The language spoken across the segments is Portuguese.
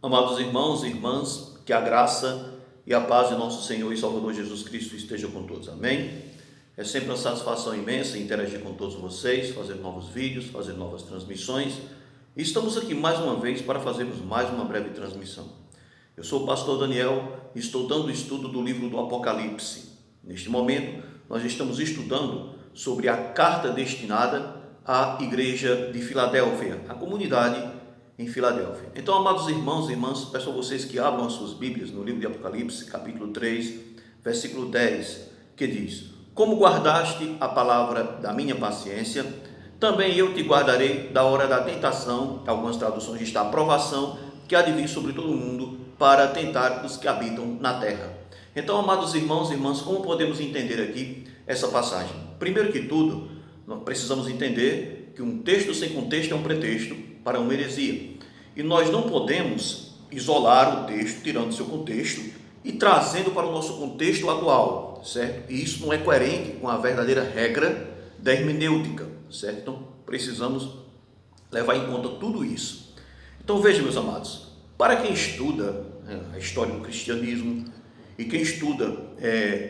Amados irmãos e irmãs, que a graça e a paz de nosso Senhor e Salvador Jesus Cristo esteja com todos. Amém? É sempre uma satisfação imensa interagir com todos vocês, fazer novos vídeos, fazer novas transmissões. E estamos aqui mais uma vez para fazermos mais uma breve transmissão. Eu sou o pastor Daniel e estou dando o estudo do livro do Apocalipse. Neste momento, nós estamos estudando sobre a carta destinada à igreja de Filadélfia, a comunidade em Filadélfia. Então, amados irmãos e irmãs, peço a vocês que abram as suas Bíblias no livro de Apocalipse, capítulo 3, versículo 10, que diz: Como guardaste a palavra da minha paciência, também eu te guardarei da hora da tentação, algumas traduções está aprovação, que há de vir sobre todo o mundo, para tentar os que habitam na terra. Então, amados irmãos e irmãs, como podemos entender aqui essa passagem? Primeiro que tudo, nós precisamos entender que um texto sem contexto é um pretexto para uma heresia. E nós não podemos isolar o texto, tirando seu contexto e trazendo para o nosso contexto atual, certo? E isso não é coerente com a verdadeira regra da hermenêutica, certo? Então, precisamos levar em conta tudo isso. Então, veja, meus amados, para quem estuda a história do cristianismo e quem estuda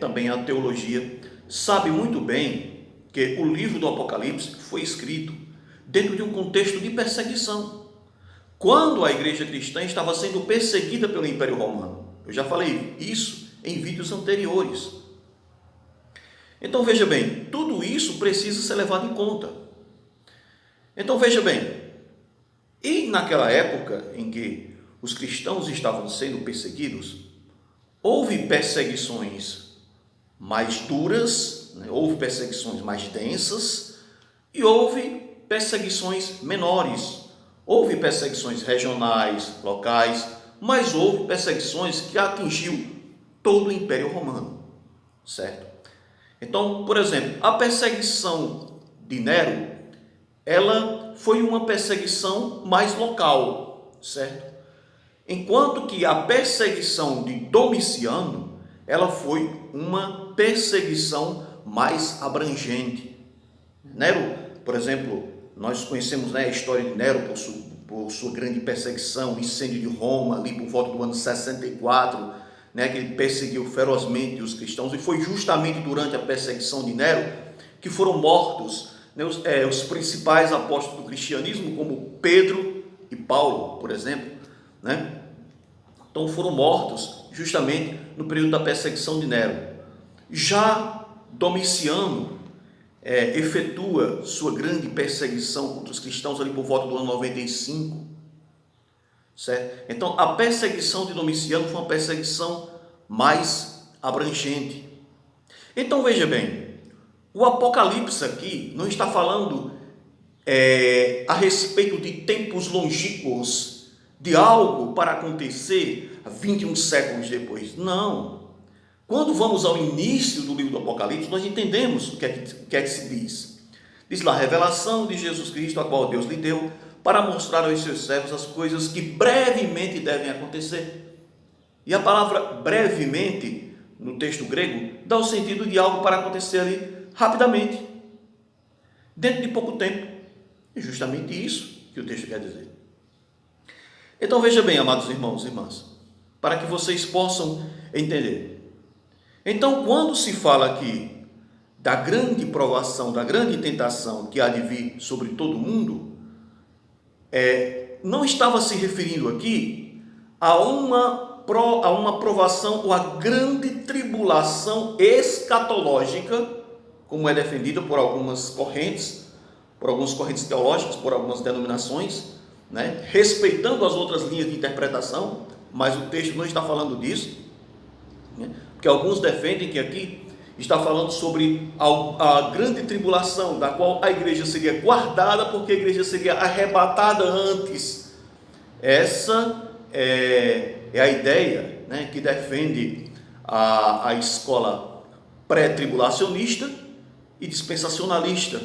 também a teologia, sabe muito bem que o livro do Apocalipse foi escrito dentro de um contexto de perseguição, quando a igreja cristã estava sendo perseguida pelo Império Romano. Eu já falei isso em vídeos anteriores. Então veja bem, tudo isso precisa ser levado em conta. Então veja bem, e naquela época em que os cristãos estavam sendo perseguidos, houve perseguições mais duras, houve perseguições mais densas e houve perseguições menores. Houve perseguições regionais, locais, mas houve perseguições que atingiu todo o Império Romano, certo? Então, por exemplo, a perseguição de Nero, ela foi uma perseguição mais local, certo? Enquanto que a perseguição de Domiciano, ela foi uma perseguição mais abrangente. Nero, por exemplo, nós conhecemos a história de Nero por sua grande perseguição, incêndio de Roma, ali por volta do ano 64, que ele perseguiu ferozmente os cristãos, e foi justamente durante a perseguição de Nero que foram mortos os principais apóstolos do cristianismo, como Pedro e Paulo, por exemplo. Então foram mortos justamente no período da perseguição de Nero. Já Domiciano efetua sua grande perseguição contra os cristãos ali por volta do ano 95, certo? Então a perseguição de Domiciano foi uma perseguição mais abrangente. Então veja bem, o Apocalipse aqui não está falando a respeito de tempos longínquos, de algo para acontecer 21 séculos depois. Não. Quando vamos ao início do livro do Apocalipse, nós entendemos o que é que se diz. Diz lá: revelação de Jesus Cristo, a qual Deus lhe deu, para mostrar aos seus servos as coisas que brevemente devem acontecer. E a palavra brevemente, no texto grego, dá o sentido de algo para acontecer ali rapidamente, dentro de pouco tempo. É justamente isso que o texto quer dizer. Então veja bem, amados irmãos e irmãs, para que vocês possam entender. Então, quando se fala aqui da grande provação, da grande tentação que há de vir sobre todo mundo, não estava se referindo aqui a uma provação ou a grande tribulação escatológica, como é defendida por algumas correntes teológicas, por algumas denominações, respeitando as outras linhas de interpretação, mas o texto não está falando disso, porque alguns defendem que aqui está falando sobre a grande tribulação, da qual a igreja seria guardada, porque a igreja seria arrebatada antes. Essa é a ideia que defende a escola pré-tribulacionista e dispensacionalista,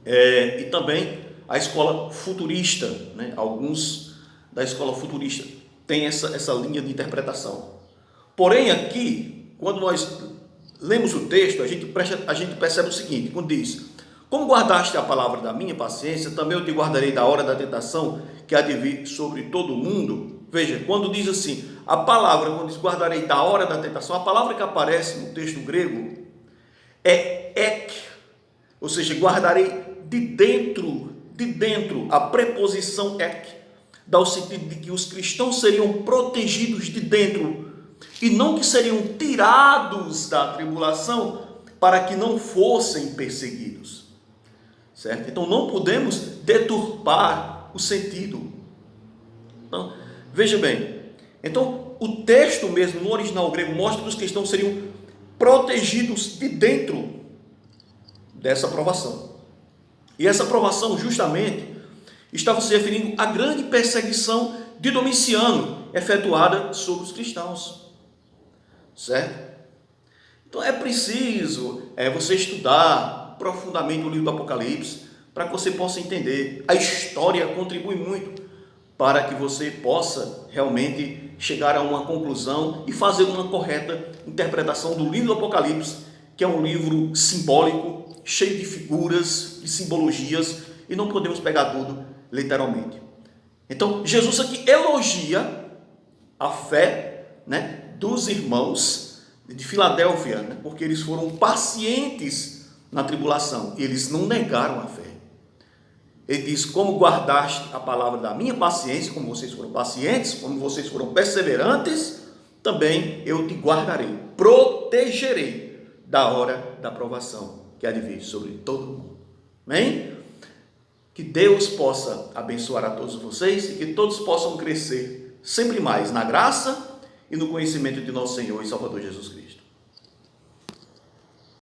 e também a escola futurista. Alguns da escola futurista têm essa linha de interpretação. Porém, aqui, quando nós lemos o texto, a gente percebe o seguinte, quando diz: Como guardaste a palavra da minha paciência, também eu te guardarei da hora da tentação que há de vir sobre todo o mundo. Veja, quando diz assim, a palavra, quando diz guardarei da hora da tentação, a palavra que aparece no texto grego é ek, ou seja, guardarei de dentro, a preposição ek, dá o sentido de que os cristãos seriam protegidos de dentro, e não que seriam tirados da tribulação para que não fossem perseguidos, certo? Então não podemos deturpar o sentido. Então, veja bem, então o texto mesmo no original grego mostra que os cristãos seriam protegidos de dentro dessa provação. E essa provação justamente estava se referindo à grande perseguição de Domiciano efetuada sobre os cristãos, certo? Então é preciso você estudar profundamente o livro do Apocalipse para que você possa entender. A história contribui muito para que você possa realmente chegar a uma conclusão e fazer uma correta interpretação do livro do Apocalipse, que é um livro simbólico, cheio de figuras, de simbologias, e não podemos pegar tudo literalmente. Então, Jesus aqui elogia a fé, dos irmãos de Filadélfia, porque eles foram pacientes na tribulação, e eles não negaram a fé. Ele diz, como guardaste a palavra da minha paciência, como vocês foram pacientes, como vocês foram perseverantes, também eu te guardarei, protegerei da hora da provação que há de vir sobre todo mundo. Amém? Que Deus possa abençoar a todos vocês e que todos possam crescer sempre mais na graça e no conhecimento de nosso Senhor e Salvador Jesus Cristo.